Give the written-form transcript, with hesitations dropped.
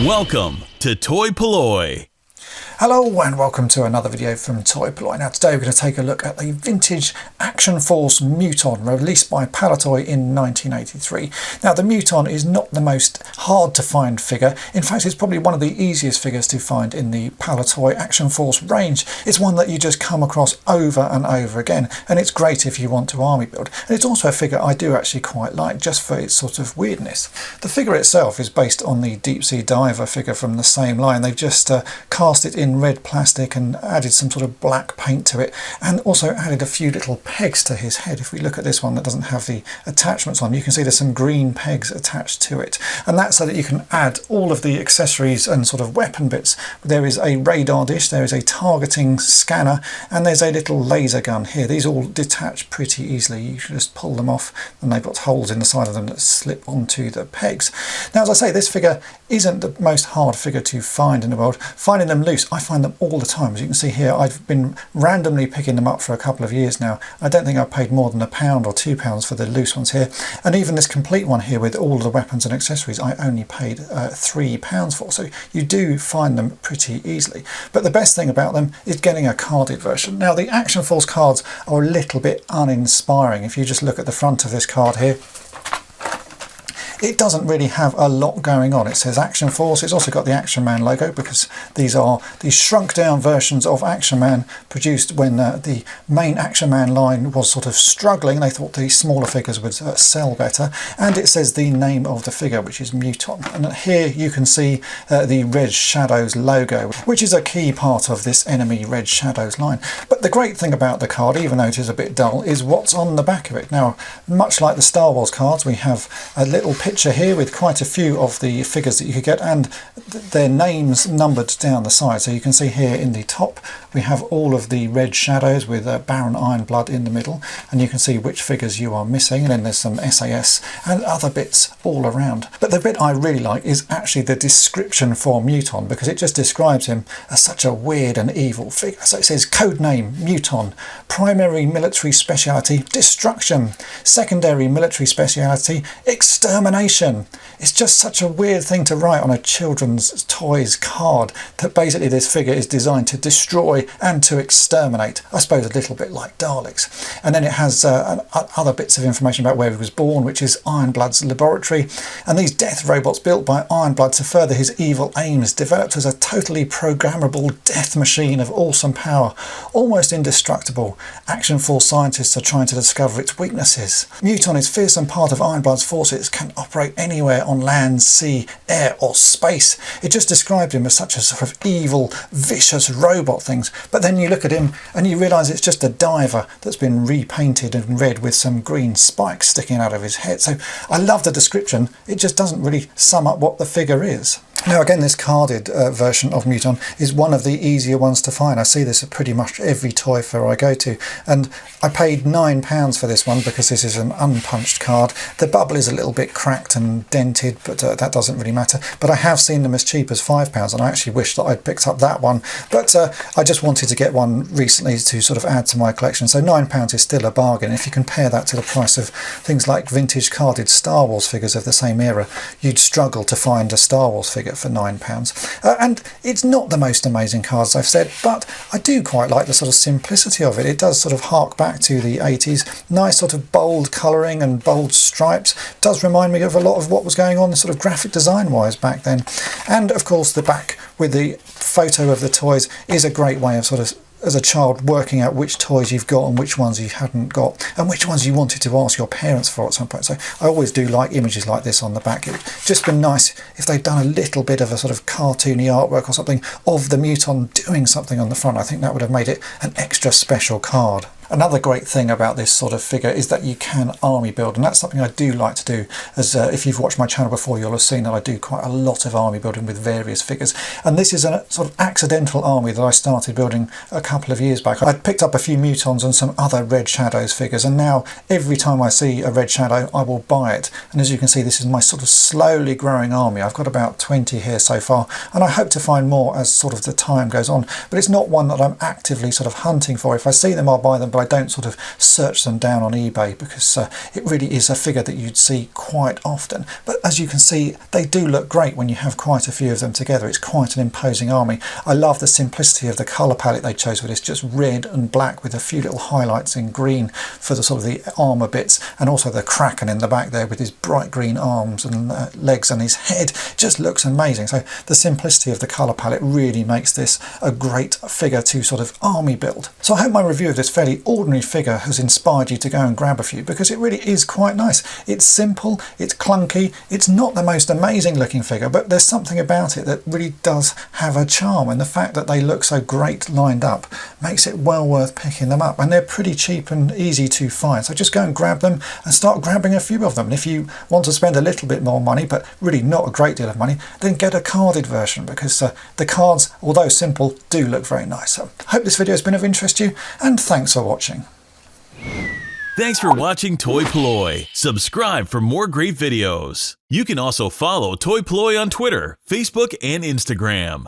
Welcome to toy-polloi. Hello and welcome to another video from toy-polloi. Now today we're going to take a look at the vintage Action Force Muton released by Palitoy in 1983. Now the Muton is not the most hard to find figure. In fact, it's probably one of the easiest figures to find in the Palitoy Action Force range. It's one that you just come across over and over again, and it's great if you want to army build. And it's also a figure I do actually quite like just for its sort of weirdness. The figure itself is based on the deep sea diver figure from the same line. They've just cast it in red plastic and added some sort of black paint to it, and also added a few little pegs to his head. If we look at this one that doesn't have the attachments on, you can see there's some green pegs attached to it, and that's so that you can add all of the accessories and sort of weapon bits. There is a radar dish, there is a targeting scanner, and there's a little laser gun here. These all detach pretty easily. You can just pull them off, and they've got holes in the side of them that slip onto the pegs. Now, as I say, this figure isn't the most hard figure to find in the world. Finding them loose, I find them all the time. As you can see here, I've been randomly picking them up for a couple of years now. I don't think I've paid more than £1 or £2 for the loose ones here, and even this complete one here with all the weapons and accessories I only paid £3 for, so you do find them pretty easily. But the best thing about them is getting a carded version. Now the Action Force cards are a little bit uninspiring. If you just look at the front of this card here, it doesn't really have a lot going on. It says Action Force. It's also got the Action Man logo because these are the shrunk down versions of Action Man produced when the main Action Man line was sort of struggling. They thought the smaller figures would sell better. And it says the name of the figure, which is Muton. And here you can see the Red Shadows logo, which is a key part of this enemy Red Shadows line. But the great thing about the card, even though it is a bit dull, is what's on the back of it. Now, much like the Star Wars cards, we have a little picture here with quite a few of the figures that you could get, and their names numbered down the side. So you can see here in the top we have all of the Red Shadows with Baron Ironblood in the middle, and you can see which figures you are missing, and then there's some SAS and other bits all around. But the bit I really like is actually the description for Muton, because it just describes him as such a weird and evil figure. So it says codename Muton, primary military speciality destruction, secondary military speciality extermination. It's just such a weird thing to write on a children's toys card, that basically this figure is designed to destroy and to exterminate. I suppose a little bit like Daleks. And then it has other bits of information about where he was born, which is Ironblood's laboratory, and these death robots built by Ironblood to further his evil aims, developed as a totally programmable death machine of awesome power, almost indestructible. Action Force scientists are trying to discover its weaknesses. Muton is fearsome part of Ironblood's forces, can operate anywhere on land, sea, air or space. It just described him as such a sort of evil, vicious robot things. But then you look at him and you realise it's just a diver that's been repainted in red with some green spikes sticking out of his head. So I love the description. It just doesn't really sum up what the figure is. Now again, this carded version of Muton is one of the easier ones to find. I see this at pretty much every toy fair I go to, and I paid £9 for this one because this is an unpunched card. The bubble is a little bit cracked and dented, but that doesn't really matter. But I have seen them as cheap as £5, and I actually wish that I'd picked up that one, but I just wanted to get one recently to sort of add to my collection, so £9 is still a bargain. If you compare that to the price of things like vintage carded Star Wars figures of the same era, you'd struggle to find a Star Wars figure for £9. And it's not the most amazing card, as I've said, but I do quite like the sort of simplicity of it. It does sort of hark back to the 80s. Nice sort of bold colouring and bold stripes. It does remind me of a lot of what was going on sort of graphic design wise back then. And of course the back with the photo of the toys is a great way of sort of, as a child, working out which toys you've got and which ones you hadn't got, and which ones you wanted to ask your parents for at some point. So I always do like images like this on the back. It would just been nice if they'd done a little bit of a sort of cartoony artwork or something of the Muton doing something on the front. I think that would have made it an extra special card. Another great thing about this sort of figure is that you can army build, and that's something I do like to do, as if you've watched my channel before you'll have seen that I do quite a lot of army building with various figures, and this is a sort of accidental army that I started building a couple of years back. I'd picked up a few Mutons and some other Red Shadows figures, and now every time I see a Red Shadow I will buy it, and as you can see this is my sort of slowly growing army. I've got about 20 here so far, and I hope to find more as sort of the time goes on, but it's not one that I'm actively sort of hunting for. If I see them I'll buy them, but I don't sort of search them down on eBay because it really is a figure that you'd see quite often. But as you can see, they do look great when you have quite a few of them together. It's quite an imposing army. I love the simplicity of the colour palette they chose with this, just red and black with a few little highlights in green for the sort of the armour bits, and also the Kraken in the back there with his bright green arms and legs, and his head just looks amazing. So the simplicity of the colour palette really makes this a great figure to sort of army build. So I hope my review of this fairly ordinary figure has inspired you to go and grab a few, because it really is quite nice. It's simple, it's clunky, it's not the most amazing looking figure, but there's something about it that really does have a charm, and the fact that they look so great lined up makes it well worth picking them up, and they're pretty cheap and easy to find. So just go and grab them and start grabbing a few of them. And if you want to spend a little bit more money, but really not a great deal of money, then get a carded version, because the cards, although simple, do look very nice. So I hope this video has been of interest to you, and thanks for watching. Thanks for watching toy-polloi. Subscribe for more great videos. You can also follow toy-polloi on Twitter, Facebook, and Instagram.